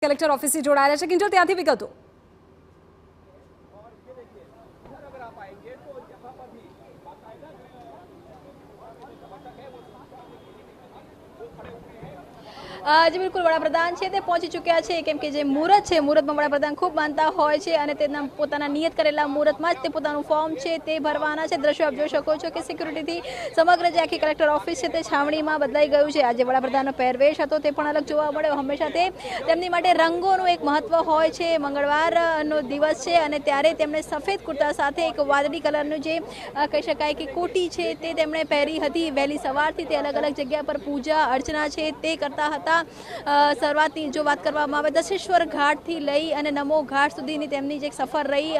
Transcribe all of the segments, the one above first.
Collector ઓફિસથી જોડાયેલા છે કિંજલ ત્યાંથી વિગતો। जी बिल्कुल वडाप्रधान है ते पहुंची चुक्या है केम के जे मुहूर्त है मुहूर्त में वडाप्रधान खूब मानता होय छे अने तेना पोताना नियत करेला मुहूर्त में ते पोतानुं फॉर्म है ते भरवाना छे। दृश्य आप जोई शको छो कि सिक्योरिटी थी समग्र जे आखी कलेक्टर ऑफिस है ते छावणी में बदलाई गयुं छे। आज वडाप्रधाननो पहेरवेश हतो ते पण अलग जोवा मळ्यो। हमेशा ते तेमनी माटे रंगोनुं एक महत्व होय छे। मंगळवारनो दिवस छे अने त्यारे तेमणे सफेद कुर्ता साथे एक वादળી कलरनुं जे कही शकाय कि कोटी छे ते तेमणे पहेरी हती। वहेली सवारथी ते अलग अलग जग्या पर पूजा अर्चना छे ते करता हता। शरूआतनी जो बात करवामां आवे दशेश्वर घाटथी लई अने नमो घाट सुधीनी तेमनी जे सफर रही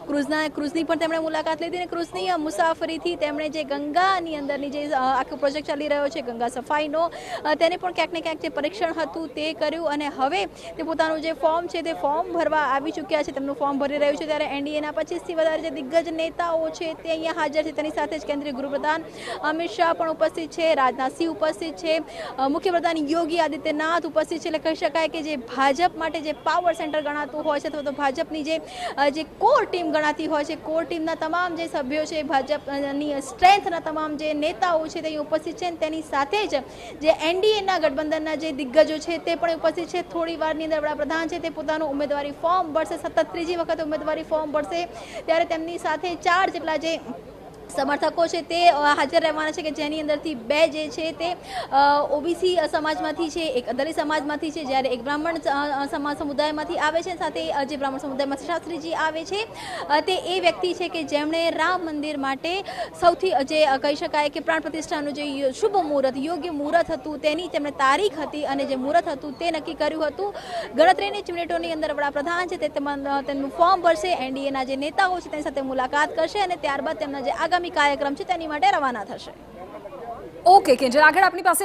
क्रूઝની પણ તેમણે મુલાકાત લીધી અને ક્રૂઝની મુસાફરીથી તેમણે જે ગંગાની અંદરની જે આખો પ્રોજેક્ટ ચાલી રહ્યો છે ગંગા સફાઈનો તેને પણ ક્યાંક ને ક્યાંક જે પરીક્ષણ હતું તે કર્યું અને હવે તે પોતાનું જે ફોર્મ છે તે ફોર્મ ભરવા આવી ચૂક્યા છે। તેમનું ફોર્મ ભરી રહ્યું છે ત્યારે એનડીએના 25થી વધારે જે દિગ્ગજ નેતાઓ છે તે અહીંયા હાજર છે। તેની સાથે જ કેન્દ્રીય ગૃહપ્રધાન અમિત શાહ પણ ઉપસ્થિત છે, રાજનાથસિંહ ઉપસ્થિત છે, મુખ્યપ્રધાન યોગી આદિત્યનાથ ઉપસ્થિત છે। એટલે કહી શકાય કે જે ભાજપ માટે જે પાવર સેન્ટર ગણાતું હોય છે અથવા તો ભાજપની જે કોર ટીમ ગણાતી હોય છે, કોર ટીમના તમામ જે સભ્યો છે, ભાજપની સ્ટ્રેન્થના તમામ જે નેતાઓ છે તે ઉપસ્થિત છે। તેની સાથે જ જે એનડીએના ગઠબંધનના જે દિગ્ગજો છે તે પણ ઉપસ્થિત છે। થોડી વારની અંદર વડાપ્રધાન છે તે પોતાનું ઉમેદવારી ફોર્મ ભરશે। સતત ત્રીજી વખત ઉમેદવારી ફોર્મ ભરશે ત્યારે તેમની સાથે 4 જેટલા જે સમર્થકો છે તે હાજર રહેવાના છે કે જેની અંદરથી 2 જે છે તે ઓબીસી સમાજમાંથી છે, એક દલિત સમાજમાંથી છે, જ્યારે એક બ્રાહ્મણ સમાજ સમુદાયમાંથી આવે છે। સાથે જે બ્રાહ્મણ સમુદાયમાંથી શાસ્ત્રીજી આવે છે તે એ વ્યક્તિ છે કે જેમણે રામ મંદિર માટે સૌથી જે કહી શકાય કે પ્રાણ પ્રતિષ્ઠાનું જે શુભ મુહૂર્ત યોગ્ય મુહૂર્ત હતું તેની તેમણે તારીખ હતી અને જે મુહૂર્ત હતું તે નક્કી કર્યું હતું। ગણતરીની જ મિનિટોની અંદર વડાપ્રધાન છે તે તેમનું ફોર્મ ભરશે, એનડીએના જે નેતાઓ છે તેની સાથે મુલાકાત કરશે અને ત્યારબાદ તેમના જે આગામી કાર્યક્રમ છે તેની માટે રવાના થશે। ઓકે કિંજલ, આગળ આપની પાસે